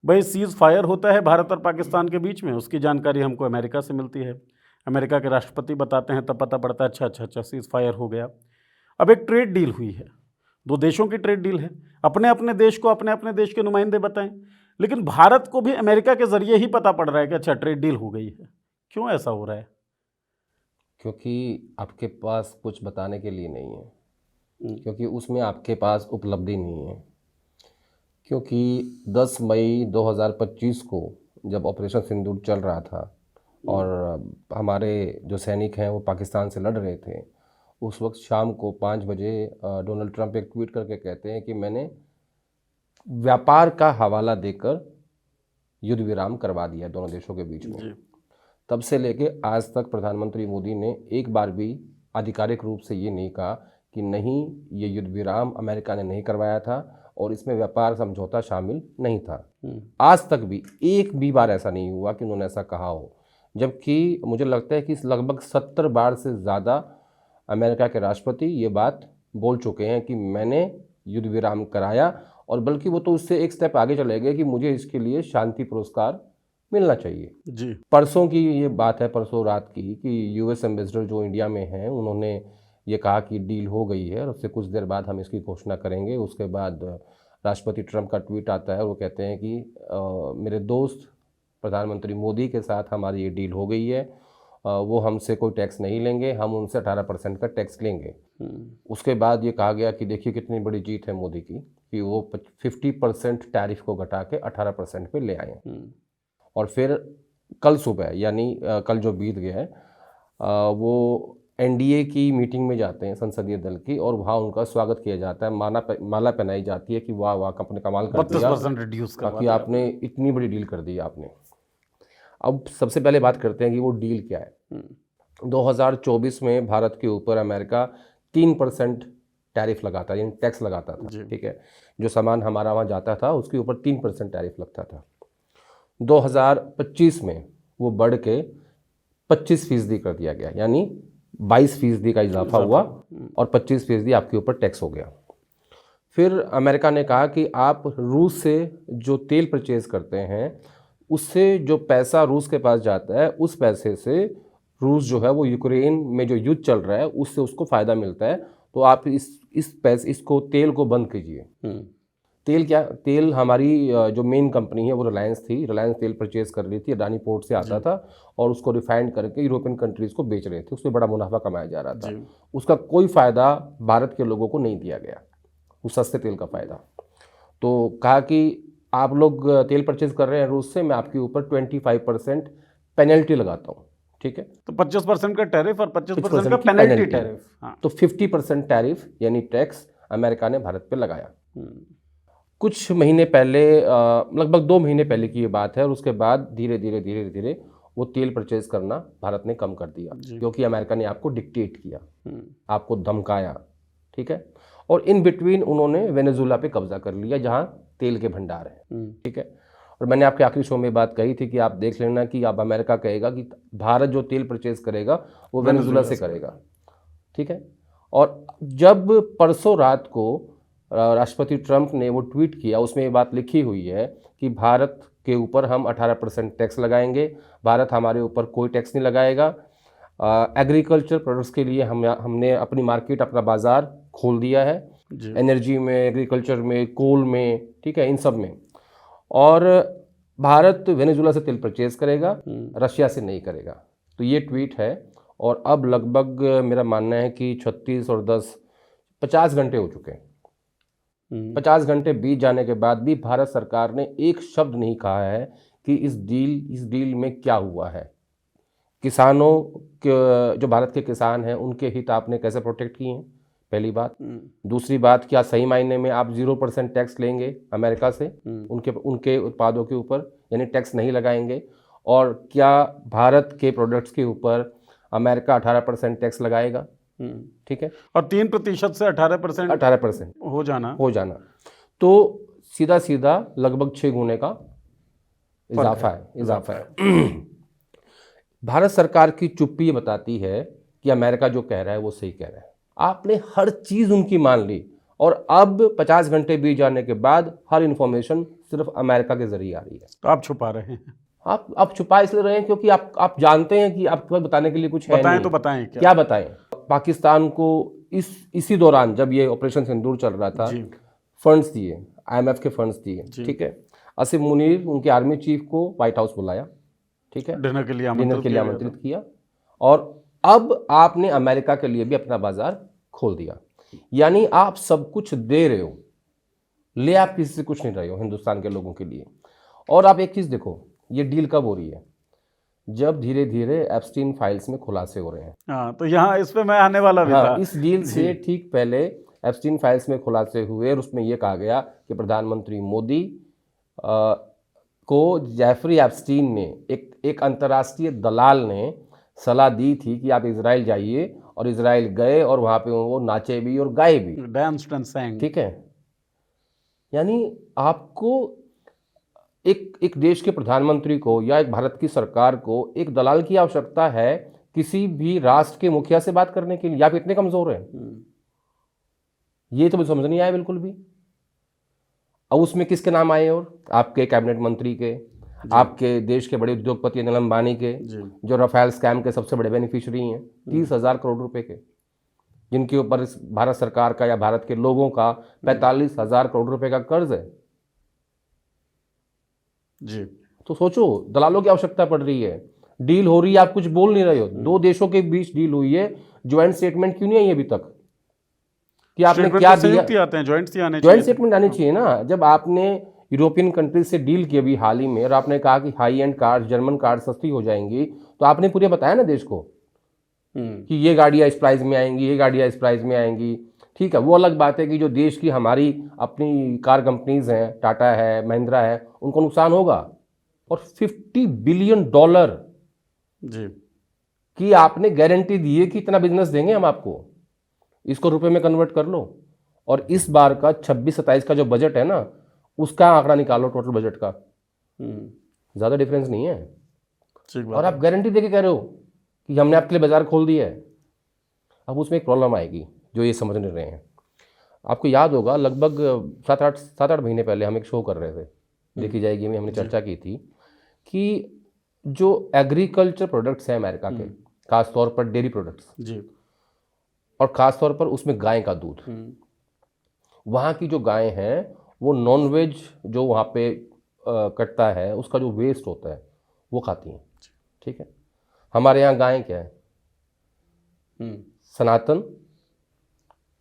भाई seize fire होता है भारत और पाकिस्तान के बीच में, उसकी जानकारी हमको अमेरिका से मिलती है। अमेरिका के राष्ट्रपति बताते हैं, तब पता पड़ता है अच्छा सीज़ फायर हो गया। अब एक ट्रेड डील हुई है, दो देशों की ट्रेड डील है, अपने अपने देश को अपने अपने देश के नुमाइंदे बताएं, लेकिन भारत को भी अमेरिका के जरिए ही पता पड़ रहा है कि अच्छा ट्रेड डील हो गई है। क्यों ऐसा हो रहा है? क्योंकि आपके पास कुछ बताने के लिए नहीं है, क्योंकि उसमें आपके पास उपलब्धि नहीं है। क्योंकि 10 मई 2025 को जब ऑपरेशन सिंदूर चल रहा था और हमारे जो सैनिक हैं वो पाकिस्तान से लड़ रहे थे, उस वक्त शाम को 5 बजे डोनाल्ड ट्रंप एक ट्वीट करके कहते हैं कि मैंने व्यापार का हवाला देकर युद्ध विराम करवा दिया दोनों देशों के बीच में। तब से लेके आज तक प्रधानमंत्री मोदी ने एक बार भी आधिकारिक रूप से ये नहीं कहा कि नहीं, ये युद्ध विराम अमेरिका ने नहीं करवाया था और इसमें व्यापार समझौता शामिल नहीं था। आज तक भी एक भी बार ऐसा नहीं हुआ कि उन्होंने ऐसा कहा हो, जबकि मुझे लगता है कि लगभग 70 बार से ज़्यादा अमेरिका के राष्ट्रपति ये बात बोल चुके हैं कि मैंने युद्ध विराम कराया, और बल्कि वो तो उससे एक स्टेप आगे चले गए कि मुझे इसके लिए शांति पुरस्कार मिलना चाहिए जी। परसों की ये बात है, परसों रात की, कि यूएस एम्बेसडर जो इंडिया में हैं उन्होंने ये कहा कि डील हो गई है और उससे कुछ देर बाद हम इसकी घोषणा करेंगे। उसके बाद राष्ट्रपति ट्रंप का ट्वीट आता है और वो कहते हैं कि मेरे दोस्त प्रधानमंत्री मोदी के साथ हमारी ये डील हो गई है, वो हमसे कोई टैक्स नहीं लेंगे, हम उनसे 18% का टैक्स लेंगे। उसके बाद ये कहा गया कि देखिए कितनी बड़ी जीत है मोदी की कि वो 50% टैरिफ को घटा के 18% पे ले आए। और फिर कल सुबह यानी कल जो बीत गया है, वो एनडीए की मीटिंग में जाते हैं संसदीय दल की, और वहाँ उनका स्वागत किया जाता है, माला पहनाई जाती है कि वाह वाह कंपनी कमाल कर दिया, 32% रिड्यूस कि आपने इतनी बड़ी डील कर दी आपने। अब सबसे पहले बात करते हैं कि वो डील क्या है। 2024 में भारत के ऊपर अमेरिका 3% टैरिफ लगाता, यानी टैक्स लगाता था, ठीक है। जो सामान हमारा वहाँ जाता था उसके ऊपर 3% टैरिफ लगता था। 2025 में वो बढ़ के 25% कर दिया गया, यानी 22% का इजाफा हुआ और 25% आपके ऊपर टैक्स हो गया। फिर अमेरिका ने कहा कि आप रूस से जो तेल परचेज करते हैं उससे जो पैसा रूस के पास जाता है, उस पैसे से रूस जो है वो यूक्रेन में जो युद्ध चल रहा है उससे उसको फ़ायदा मिलता है, तो आप इसको तेल को बंद कीजिए। तेल क्या, तेल हमारी जो मेन कंपनी है वो रिलायंस थी, रिलायंस तेल परचेज कर रही थी, अडानी पोर्ट से आता था और उसको रिफाइंड करके यूरोपियन कंट्रीज़ को बेच रहे थे, उसमें बड़ा मुनाफा कमाया जा रहा था। उसका कोई फ़ायदा भारत के लोगों को नहीं दिया गया, उस सस्ते तेल का फ़ायदा। तो कहा कि आप लोग तेल परचेज कर रहे हैं रूस से, मैं आपके ऊपर 25% पेनल्टी लगाता हूँ, ठीक है। तो 25% का टैरिफ और 25% का पेनल्टी टैरिफ, तो 50% टैरिफ यानी टैक्स अमेरिका ने भारत पे लगाया। कुछ महीने पहले, लगभग 2 महीने पहले की ये बात है, और उसके बाद धीरे धीरे वो तेल परचेज करना भारत ने कम कर दिया, क्योंकि अमेरिका ने आपको डिक्टेट किया, आपको धमकाया, ठीक है। और इन बिटवीन उन्होंने वेनेजुएला पे कब्जा कर लिया जहाँ तेल के भंडार हैं, ठीक है। और मैंने आपके आखिरी शो में बात कही थी कि आप देख लेना कि अब अमेरिका कहेगा कि भारत जो तेल परचेज करेगा वो वेनेजुएला से करेगा, ठीक है। और जब परसों रात को राष्ट्रपति ट्रंप ने वो ट्वीट किया, उसमें ये बात लिखी हुई है कि भारत के ऊपर हम 18% टैक्स लगाएंगे, भारत हमारे ऊपर कोई टैक्स नहीं लगाएगा। एग्रीकल्चर प्रोडक्ट्स के लिए हमने अपनी मार्केट, अपना बाज़ार खोल दिया है, एनर्जी में, एग्रीकल्चर में, कोल में, ठीक है, इन सब में। और भारत वेनेजुएला से तेल परचेज करेगा, रशिया से नहीं करेगा। तो ये ट्वीट है, और अब लगभग मेरा मानना है कि 36 और 10 50 घंटे हो चुके हैं। 50 घंटे बीत जाने के बाद भी भारत सरकार ने एक शब्द नहीं कहा है कि इस डील में क्या हुआ है। किसानों के, जो भारत के किसान हैं, उनके हित आपने कैसे प्रोटेक्ट किए हैं, पहली बात। दूसरी बात, क्या सही मायने में आप 0% टैक्स लेंगे अमेरिका से उनके उत्पादों के ऊपर, यानी टैक्स नहीं लगाएंगे? और क्या भारत के प्रोडक्ट्स के ऊपर अमेरिका 18% टैक्स लगाएगा? ठीक है। और 3% से 18% हो जाना तो सीधा लगभग 6 गुने का इजाफा है। भारत सरकार की चुप्पी ये बताती है कि अमेरिका जो कह रहा है वो सही कह रहा है। आपने हर चीज़ उनकी मान ली और अब 50 घंटे बीत जाने के बाद हर इंफॉर्मेशन सिर्फ अमेरिका के जरिए आ रही है। तो आप छुपा रहे हैं। आप छुपा इसलिए रहे हैं क्योंकि आप जानते हैं कि आपके पास बताने के लिए कुछ है बताएं नहीं। तो बताएं क्या बताएं। पाकिस्तान को इसी दौरान जब ये ऑपरेशन सिंदूर चल रहा था, जी फंड्स दिए, IMF के फंड्स दिए, ठीक है। आसिफ मुनीर उनके आर्मी चीफ को व्हाइट हाउस बुलाया, ठीक है, डिनर के लिए आमंत्रित किया, और अब आपने अमेरिका के लिए भी अपना बाजार खोल दिया। यानी आप सब कुछ दे रहे हो, ले आप किसी से कुछ नहीं रहे हो हिंदुस्तान के लोगों के लिए। और आप एक चीज देखो, ये डील कब हो रही है? जब धीरे धीरे एप्स्टीन फाइल्स में खुलासे हो रहे हैं। हाँ, तो यहाँ इस पे मैं आने वाला भी था। इस डील से ठीक पहले एप्स्टीन फाइल्स में खुलासे हुए और उसमें यह कहा गया कि प्रधानमंत्री मोदी को जेफरी एप्स्टीन ने, एक अंतर्राष्ट्रीय दलाल ने सलाह दी थी कि आप इजराइल जाइए, और इजराइल गए और वहां पे वो नाचे भी और गाए भी, डांस्ड एंड sang। ठीक है। यानी आपको एक देश के प्रधानमंत्री को या एक भारत की सरकार को एक दलाल की आवश्यकता है किसी भी राष्ट्र के मुखिया से बात करने के लिए? आप इतने कमजोर हैं, ये तो मुझे समझ नहीं आया बिल्कुल भी। अब उसमें किसके नाम आए? और आपके कैबिनेट मंत्री के, आपके देश के बड़े उद्योगपति अनिल अंबानी के, जो राफेल स्कैम के सबसे बड़े बेनिफिशियरी हैं, 30,000 करोड़ रुपए के, जिनके ऊपर इस भारत सरकार का या भारत के लोगों का 45,000 करोड़ रुपए का कर्ज है जी। तो सोचो, दलालों की आवश्यकता पड़ रही है, डील हो रही है, आप कुछ बोल नहीं रहे हो। दो देशों के बीच डील हुई है, ज्वाइंट स्टेटमेंट क्यों नहीं आई अभी तक कि आपने क्या दिया? ज्वाइंट स्टेटमेंट आनी चाहिए ना। जब आपने यूरोपियन कंट्रीज से डील की अभी हाल ही में, और आपने कहा कि high and car, German car सस्ती हो जाएंगी, तो आपने पूरे बताया ना देश को कि ये गाड़ियां इस प्राइस में आएंगी, ये गाड़ियां इस प्राइस में आएंगी, ठीक है। वो अलग बात है कि जो देश की हमारी अपनी कार कंपनीज हैं, टाटा है, महिंद्रा है, उनको नुकसान होगा। और $50 बिलियन जी की आपने गारंटी दी है कि इतना बिजनेस देंगे हम आपको, इसको रुपए में कन्वर्ट कर लो। और इस बार का 26-27 का जो बजट है ना, उसका आंकड़ा निकालो टोटल बजट का, ज्यादा डिफरेंस नहीं है। और आप गारंटी देके कह रहे हो कि हमने आपके लिए बाजार खोल दिया है। अब उसमें एक प्रॉब्लम आएगी जो ये समझ नहीं रहे हैं। आपको याद होगा, लगभग 7-8 महीने पहले हम एक शो कर रहे थे, देखी जाएगी में, हमने चर्चा की थी कि जो एग्रीकल्चर प्रोडक्ट्स हैं अमेरिका के, खासतौर पर डेयरी प्रोडक्ट्स जी, और खासतौर पर उसमें गाय का दूध, वहाँ की जो गायें हैं वो नॉनवेज जो वहाँ पे कटता है, उसका जो वेस्ट होता है वो खाती हैं, ठीक है। हमारे यहाँ गायें क्या है? सनातन,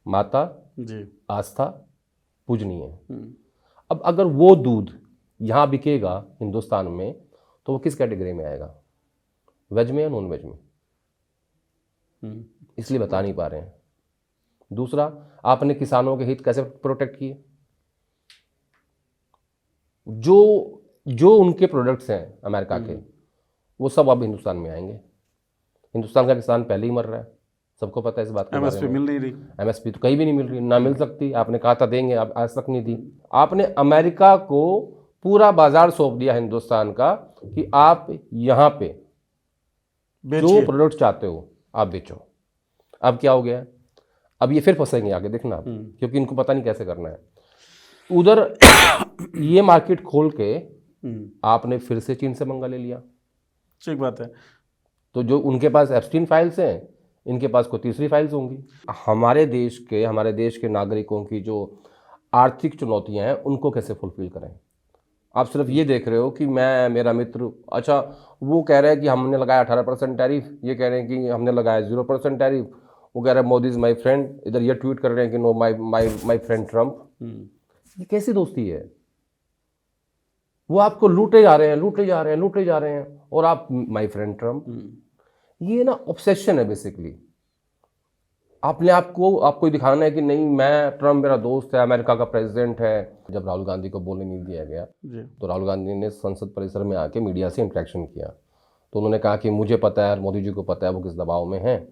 माता जी, आस्था, पूजनीय है। अब अगर वो दूध यहाँ बिकेगा हिंदुस्तान में, तो वो किस कैटेगरी में आएगा? वेज में या नॉन वेज में? इसलिए बता नहीं पा रहे हैं। दूसरा, आपने किसानों के हित कैसे प्रोटेक्ट किए? जो उनके प्रोडक्ट्स हैं अमेरिका के, वो सब अब हिंदुस्तान में आएंगे। हिंदुस्तान का किसान पहले ही मर रहा है, सबको पता है इस बात के बारे में। मिल नहीं रही, MSP तो कहीं भी नहीं मिल रही, ना मिल सकती। आपने कहा था देंगे, अब आज तक नहीं दी। आपने अमेरिका को पूरा बाजार सौंप दिया हिंदुस्तान का कि आप यहाँ पे जो प्रोडक्ट चाहते हो आप बेचो। अब क्या हो गया? अब ये फिर फंसेंगे आगे, देखना आप, क्योंकि इनको पता नहीं कैसे करना है। उधर ये मार्केट खोल के आपने फिर से चीन से मंगा ले लिया। ठीक बात है। तो जो उनके पास एप्स्टीन फाइल्स हैं, इनके पास कोई तीसरी फाइल्स होंगी। हमारे देश के नागरिकों की जो आर्थिक चुनौतियां हैं, उनको कैसे फुलफिल करें? आप सिर्फ ये देख रहे हो कि मेरा मित्र, अच्छा वो कह रहा है कि हमने लगाया 18% टैरिफ, ये कह रहे हैं कि हमने लगाया 0% टैरिफ, वो कह रहा है मोदी इज माई फ्रेंड, इधर ये ट्वीट कर रहे हैं कि नो माई फ्रेंड ट्रम्प। ये कैसी दोस्ती है? वो आपको लूटे जा रहे हैं, और आप माई फ्रेंड ट्रम्प। ये ना ऑब्सेशन है बेसिकली। आपको दिखाना है कि नहीं, मैं, ट्रम्प मेरा दोस्त है, अमेरिका का प्रेसिडेंट है। जब राहुल गांधी को बोलने नहीं दिया गया, तो राहुल गांधी ने संसद परिसर में आके मीडिया से इंटरेक्शन किया, तो उन्होंने कहा कि मुझे पता है और मोदी जी को पता है वो किस दबाव में है,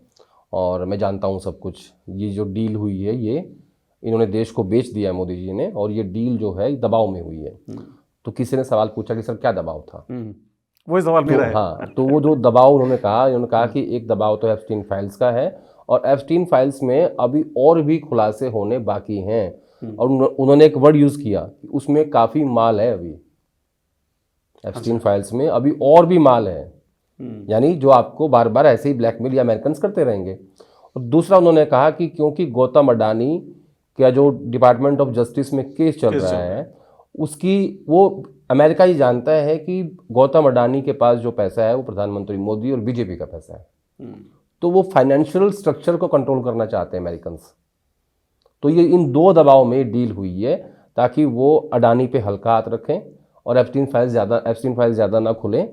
और मैं जानता हूँ सब कुछ। ये जो डील हुई है, ये इन्होंने देश को बेच दिया है मोदी जी ने, और ये डील जो है दबाव में हुई है। तो किसी ने सवाल पूछा कि सर क्या दबाव था? वही सवाल मेरा है। हाँ, तो वो जो दबाव उन्होंने कहा कि एक दबाव तो एप्स्टीन फाइल्स का है, और एप्स्टीन फाइल्स में अभी और भी खुलासे होने बाकी हैं। और उन्होंने एक वर्ड यूज किया कि उसमें काफी माल है अभी, एप्स्टीन फाइल्स में अभी और भी माल है, यानी जो आपको बार बार ऐसे ही ब्लैकमेल या अमेरिकन करते रहेंगे। और दूसरा उन्होंने कहा कि क्योंकि गौतम अडानी का जो डिपार्टमेंट ऑफ जस्टिस में केस चल रहा है, उसकी वो अमेरिका ही जानता है कि गौतम अडानी के पास जो पैसा है वो प्रधानमंत्री मोदी और बीजेपी का पैसा है, तो वो फाइनेंशियल स्ट्रक्चर को कंट्रोल करना चाहते हैं अमेरिकन। तो ये इन दो दबाव में डील हुई है ताकि वो अडानी पे हल्का हाथ रखें और एप्स्टीन फाइल्स ज़्यादा ना खुलें।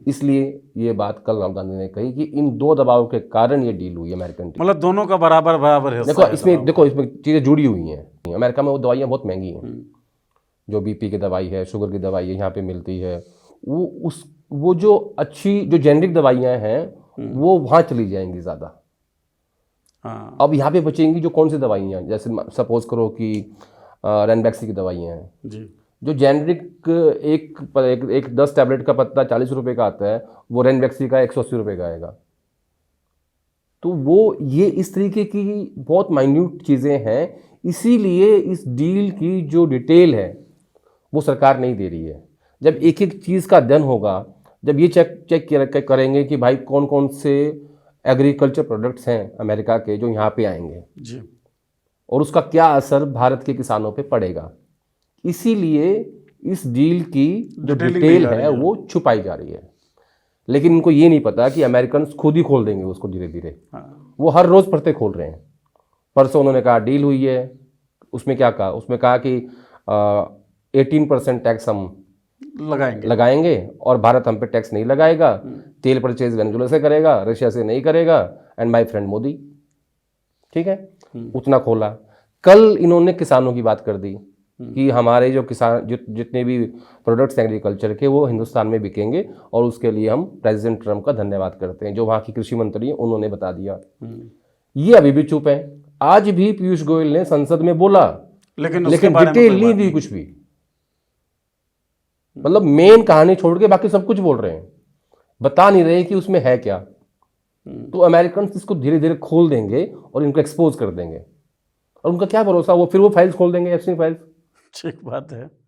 इसलिए ये बात कल राहुल गांधी ने कही कि इन दो दबाव के कारण ये डील हुई है अमेरिकन टीम। मतलब दोनों का बराबर बराबर है। देखो इसमें चीज़ें जुड़ी हुई हैं। अमेरिका में वो दवाइयाँ बहुत महंगी हैं, जो बीपी की दवाई है, शुगर की दवाई है, यहाँ पे मिलती है। वो जो अच्छी जो जेनरिक दवाइयाँ हैं वो वहाँ चली जाएंगी ज़्यादा। हाँ। अब यहाँ पे बचेंगी जो कौन सी दवाइयाँ, जैसे सपोज करो कि रेनबैक्सी की दवाइयाँ हैं जी, जो जेनरिक एक 10 टैबलेट का पत्ता 40 रुपए का आता है, वो रेनबैक्सी का 180 रुपए का आएगा। तो वो ये इस तरीके की बहुत माइन्यूट चीज़ें हैं, इसीलिए इस डील की जो डिटेल है वो सरकार नहीं दे रही है। जब एक एक चीज़ का अध्ययन होगा, जब ये चेक करेंगे कि भाई कौन कौन से एग्रीकल्चर प्रोडक्ट्स हैं अमेरिका के जो यहाँ पे आएंगे जी, और उसका क्या असर भारत के किसानों पे पड़ेगा, इसीलिए इस डील की जो डिटेल है वो छुपाई जा रही है। लेकिन इनको ये नहीं पता कि अमेरिकन खुद ही खोल देंगे उसको धीरे धीरे। वो हर रोज पढ़ते खोल रहे हैं। परसों उन्होंने कहा डील हुई है, उसमें क्या कहा, उसमें कहा कि 18% टैक्स हम लगाएंगे और भारत हम पे टैक्स नहीं लगाएगा, तेल परचेज वेनेजुएला से करेगा, रशिया से नहीं करेगा, एंड माय फ्रेंड मोदी। ठीक है, उतना खोला। कल इन्होंने किसानों की बात कर दी कि हमारे जो किसान जितने भी प्रोडक्ट्स एग्रीकल्चर के वो हिंदुस्तान में बिकेंगे और उसके लिए हम प्रेसिडेंट ट्रम्प का धन्यवाद करते हैं। जो वहाँ की कृषि मंत्री हैं उन्होंने बता दिया। ये अभी भी चुप है। आज भी पीयूष गोयल ने संसद में बोला, लेकिन डिटेल नहीं दी कुछ भी। मतलब मेन कहानी छोड़ के बाकी सब कुछ बोल रहे हैं, बता नहीं रहे कि उसमें है क्या। तो अमेरिकन इसको धीरे धीरे खोल देंगे और इनको एक्सपोज कर देंगे, और उनका क्या भरोसा, वो फिर वो फाइल्स खोल देंगे, एप्स्टीन फाइल्स। ठीक बात है।